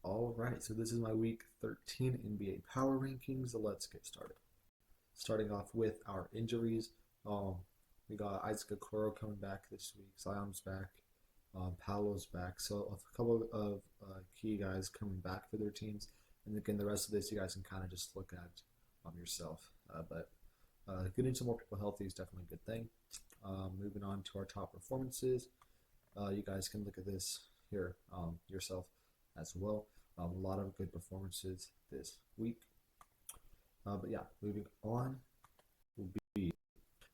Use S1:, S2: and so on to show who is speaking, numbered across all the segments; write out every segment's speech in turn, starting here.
S1: All right, so this is my week 13 NBA power rankings. So let's get started. Starting off with our injuries. Um, we got Isaac Okoro coming back this week. Zion's back. Paolo's back. So a couple of key guys coming back for their teams. And again, the rest of this you guys can kind of just look at yourself. But getting some more people healthy is definitely a good thing. Moving on to our top performances. You guys can look at this here yourself as well. A lot of good performances this week. But yeah, moving on will be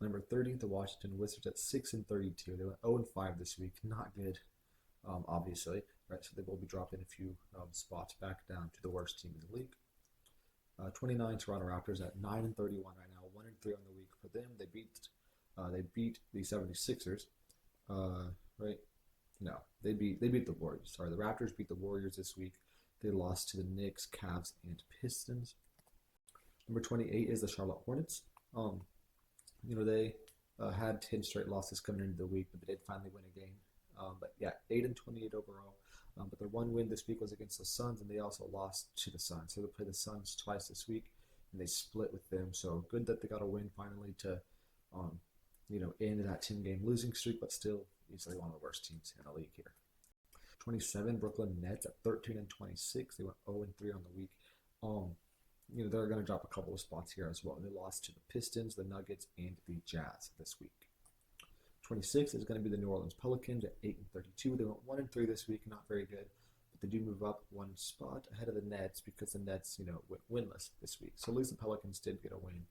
S1: number 30, the Washington Wizards at 6-32. They went 0-5 this week. Not good, obviously. Right, so they will be dropping a few spots back down to the worst team in the league. 29 Toronto Raptors at 9-31 right now, 1-3 on the week for them. They beat the 76ers. Right? No, they beat the Warriors. Sorry, the Raptors beat the Warriors this week. They lost to the Knicks, Cavs, and Pistons. Number 28 is the Charlotte Hornets. They had 10 straight losses coming into the week, but they did finally win a game. But yeah, 8-28 overall. But their one win this week was against the Suns, and they also lost to the Suns. So they play the Suns twice this week, and they split with them. So good that they got a win finally to, end that 10-game losing streak, but still easily one of the worst teams in the league here. 27 Brooklyn Nets at 13-26. They went 0-3 on the week. They're going to drop a couple of spots here as well. They lost to the Pistons, the Nuggets, and the Jazz this week. 26 is going to be the New Orleans Pelicans at 8-32. They went 1-3 this week, not very good, but they do move up one spot ahead of the Nets because the Nets, went winless this week. So at least the Pelicans did get a win.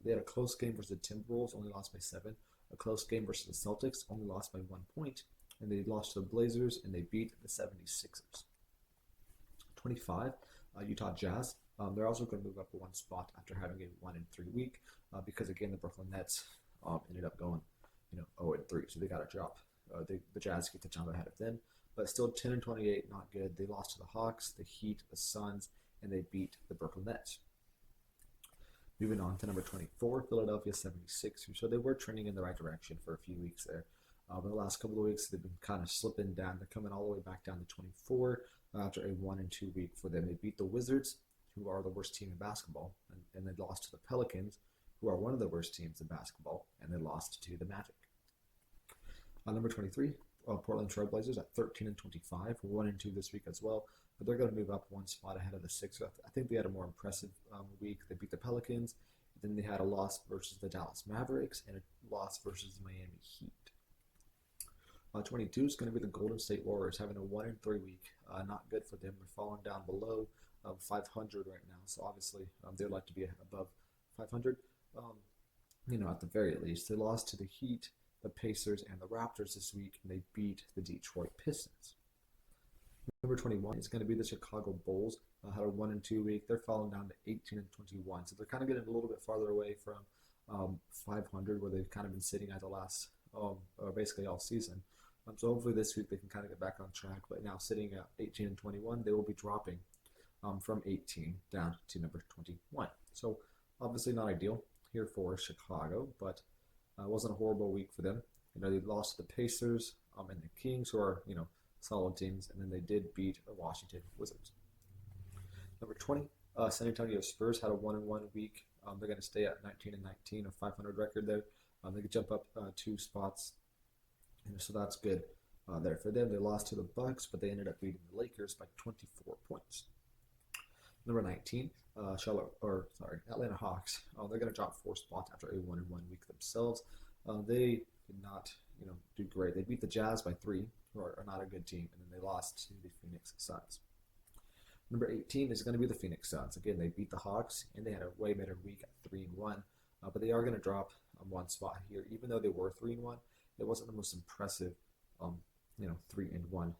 S1: They had a close game versus the Timberwolves, only lost by 7. A close game versus the Celtics, only lost by 1 point. And they lost to the Blazers, and they beat the 76ers. 25, Utah Jazz. They're also going to move up one spot after having a 1-3 week because, again, the Brooklyn Nets ended up going 0-3, so they got to drop. The Jazz get to jump ahead of them, but still 10-28, not good. They lost to the Hawks, the Heat, the Suns, and they beat the Brooklyn Nets. Moving on to number 24, Philadelphia 76ers. So they were trending in the right direction for a few weeks there. But the last couple of weeks, they've been kind of slipping down. They're coming all the way back down to 24 after a 1-2 week for them. They beat the Wizards, who are the worst team in basketball, and they lost to the Pelicans, who are one of the worst teams in basketball, and they lost to the Magic. Number 23, Portland Trail Blazers at 13-25, 1-2 this week as well, but they're going to move up one spot ahead of the Sixers. I think they had a more impressive week. They beat the Pelicans, then they had a loss versus the Dallas Mavericks and a loss versus the Miami Heat. 22 is going to be the Golden State Warriors, having a 1-3 week. Not good for them. They're falling down below 500 right now, so obviously they'd like to be above 500. At the very least, they lost to the Heat, the Pacers, and the Raptors this week, and they beat the Detroit Pistons. Number 21 is going to be the Chicago Bulls. Had a 1-2 week. They're falling down to 18-21, so they're kind of getting a little bit farther away from 500, where they've kind of been sitting at the last, basically all season. So hopefully this week they can kind of get back on track. But now sitting at 18-21, they will be dropping from 18 down to number 21. So obviously not ideal here for Chicago, but it wasn't a horrible week for them. They lost to the Pacers and the Kings, who are solid teams, and then they did beat the Washington Wizards. Number 20, San Antonio Spurs had a 1-1 week. They're going to stay at 19-19, a 500 record there. They could jump up 2 spots, so that's good there for them. They lost to the Bucks, but they ended up beating the Lakers by 24 points. Number 19, Atlanta Hawks. They're going to drop 4 spots after a 1-1 week themselves. They did not, do great. They beat the Jazz by 3, who are not a good team, and then they lost to the Phoenix Suns. Number 18 is going to be the Phoenix Suns. Again, they beat the Hawks, and they had a way better week at 3-1. But they are going to drop one spot here, even though they were 3-1. It wasn't the most impressive, 3-1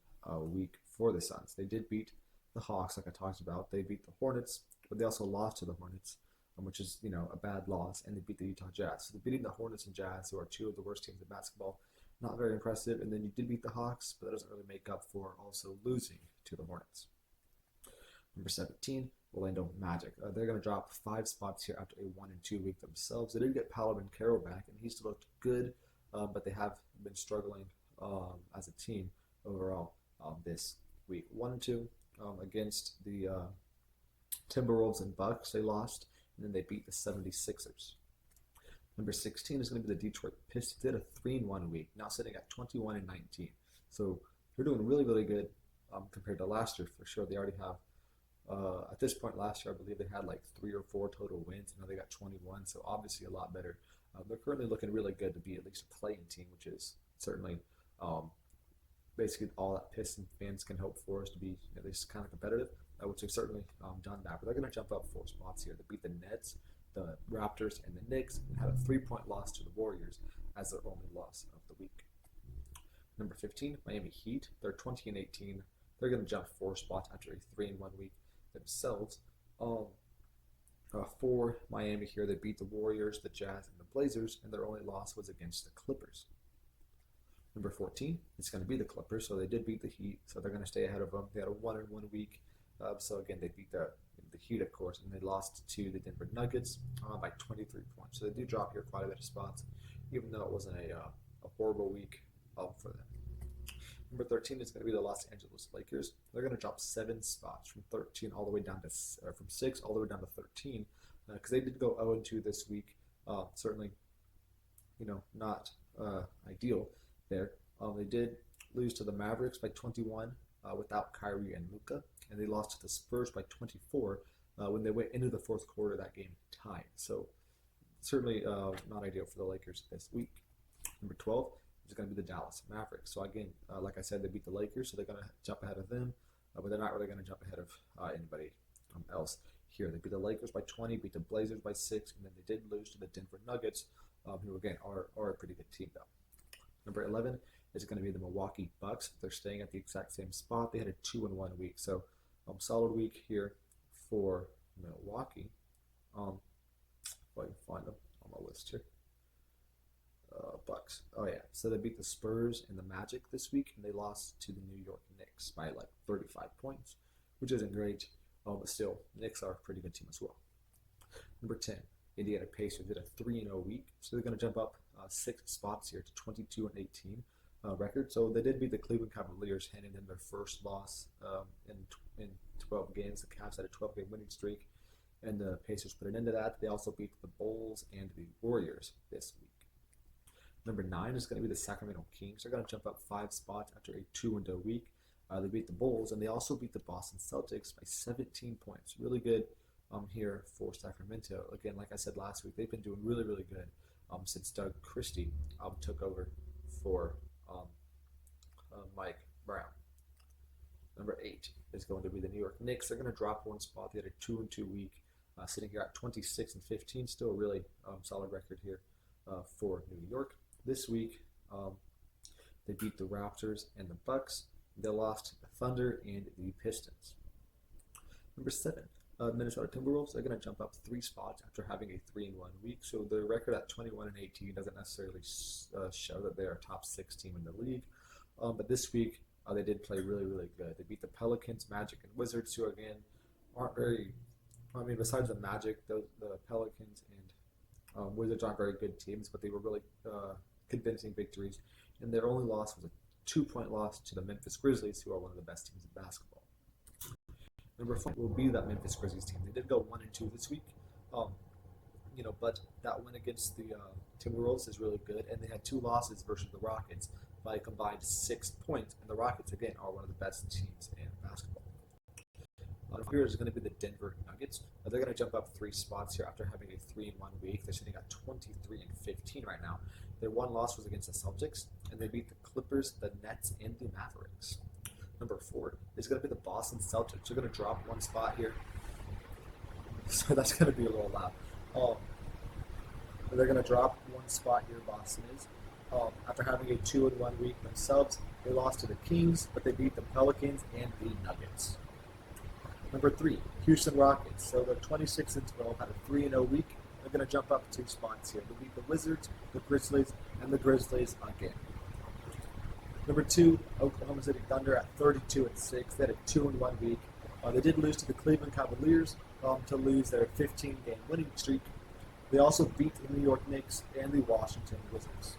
S1: week for the Suns. They did beat the Hawks, like I talked about. They beat the Hornets, but they also lost to the Hornets, which is, a bad loss, and they beat the Utah Jazz. So beating the Hornets and Jazz, who are 2 of the worst teams in basketball, not very impressive. And then you did beat the Hawks, but that doesn't really make up for also losing to the Hornets. Number 17, Orlando Magic. They're going to drop 5 spots here after a 1-2 week themselves. They did get Paolo Banchero back, and he still looked good, but they have been struggling as a team overall this week. 1-2. against the Timberwolves and Bucks. They lost, and then they beat the 76ers. Number 16 is going to be the Detroit Pistons. They had a 3-1 week, now sitting at 21-19. So they're doing really, really good compared to last year for sure. They already have, at this point last year, I believe they had like 3 or 4 total wins, and now they got 21. So obviously a lot better. They're currently looking really good to be at least a play-in team, which is certainly basically all that Pistons fans can hope for is to be at least kind of competitive, which they've certainly done that. But they're going to jump up 4 spots here to beat the Nets, the Raptors, and the Knicks, and had a 3-point loss to the Warriors as their only loss of the week. Number 15, Miami Heat. They're 20-18. They're going to jump 4 spots after a 3-1 week themselves. For Miami here, they beat the Warriors, the Jazz, and the Blazers, and their only loss was against the Clippers. Number 14, it's going to be the Clippers, so they did beat the Heat, so they're going to stay ahead of them. They had a 1-1 week, so again, they beat the Heat, of course, and they lost to the Denver Nuggets by 23 points. So they do drop here quite a bit of spots, even though it wasn't a horrible week for them. Number 13 is going to be the Los Angeles Lakers. They're going to drop 7 spots from 13 all the way down to from 6 all the way down to 13 because they did go 0-2 this week. Certainly, not ideal there. They did lose to the Mavericks by 21 without Kyrie and Luka, and they lost to the Spurs by 24 when they went into the fourth quarter. That game tied. So certainly not ideal for the Lakers this week. Number 12 is going to be the Dallas Mavericks. So again, like I said, they beat the Lakers, so they're going to jump ahead of them, but they're not really going to jump ahead of anybody else here. They beat the Lakers by 20, beat the Blazers by 6, and then they did lose to the Denver Nuggets, who again are a pretty good team though. Number 11 is going to be the Milwaukee Bucks. They're staying at the exact same spot. They had a 2-1 week, so solid week here for Milwaukee. If I can find them on my list here. Bucks. Oh yeah. So they beat the Spurs and the Magic this week, and they lost to the New York Knicks by like 35 points, which isn't great. But still, the Knicks are a pretty good team as well. Number 10, Indiana Pacers did a 3-0 week, so they're going to jump up 6 spots here to 22-18 record. So they did beat the Cleveland Cavaliers, handing them their first loss in 12 games. The Cavs had a 12-game winning streak, and the Pacers put an end to that. They also beat the Bulls and the Warriors this week. Number 9 is going to be the Sacramento Kings. They're going to jump up 5 spots after a 2-0 week. They beat the Bulls, and they also beat the Boston Celtics by 17 points. Really good here for Sacramento. Again, like I said last week, they've been doing really, really good since Doug Christie took over for Mike Brown. Number 8 is going to be the New York Knicks. They're going to drop 1 spot. They had a 2-2 week, sitting here at 26-15. Still a really solid record here for New York. This week, they beat the Raptors and the Bucks. They lost to the Thunder and the Pistons. Number 7, Minnesota Timberwolves. They're going to jump up 3 spots after having a 3-1 week. So their record at 21-18 doesn't necessarily show that they're a top 6 team in the league. But this week, they did play really, really good. They beat the Pelicans, Magic, and Wizards, who again aren't very. I mean, besides the Magic, the Pelicans and Wizards aren't very good teams, but they were really convincing victories. And their only loss was a 2-point loss to the Memphis Grizzlies, who are one of the best teams in basketball. Number 5 will be that Memphis Grizzlies team. They did go 1-2 this week, but that win against the Timberwolves is really good, and they had 2 losses versus the Rockets by a combined 6 points. And the Rockets again are one of the best teams in basketball. Here is going to be the Denver Nuggets. They're going to jump up 3 spots here after having a 3-1 week. They're sitting at 23-15 right now. Their 1 loss was against the Celtics, and they beat the Clippers, the Nets, and the Mavericks. Number 4 is going to be the Boston Celtics. They're going to drop 1 spot here, so that's going to be a little loud. They're going to drop 1 spot here. Boston is after having a 2-1 week themselves. They lost to the Kings, but they beat the Pelicans and the Nuggets. Number 3, Houston Rockets. So they're 26-12, had a 3-0 week. They're going to jump up 2 spots here. They beat the Wizards, the Grizzlies, and the Grizzlies again. Number 2, Oklahoma City Thunder at 32-6. They had a 2-1 week. They did lose to the Cleveland Cavaliers to lose their 15-game winning streak. They also beat the New York Knicks and the Washington Wizards.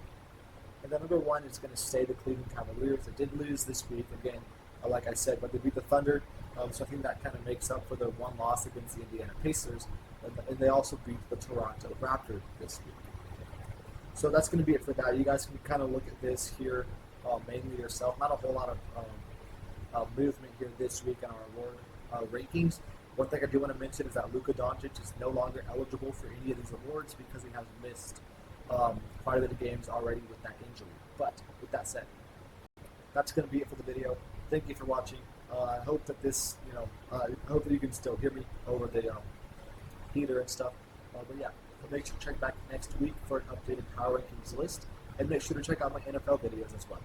S1: And then number 1 is going to stay the Cleveland Cavaliers. They did lose this week. Again, like I said, but they beat the Thunder. So I think that kind of makes up for their one loss against the Indiana Pacers. And they also beat the Toronto Raptors this week. So that's going to be it for that. You guys can kind of look at this here mainly yourself. Not a whole lot of movement here this week in our award rankings. One thing I do want to mention is that Luka Doncic is no longer eligible for any of these awards because he has missed quite a bit of games already with that injury. But with that said, that's going to be it for the video. Thank you for watching. I hope that this, I hope that you can still hear me over the heater and stuff. But yeah, make sure to check back next week for an updated power rankings list, and make sure to check out my NFL videos as well.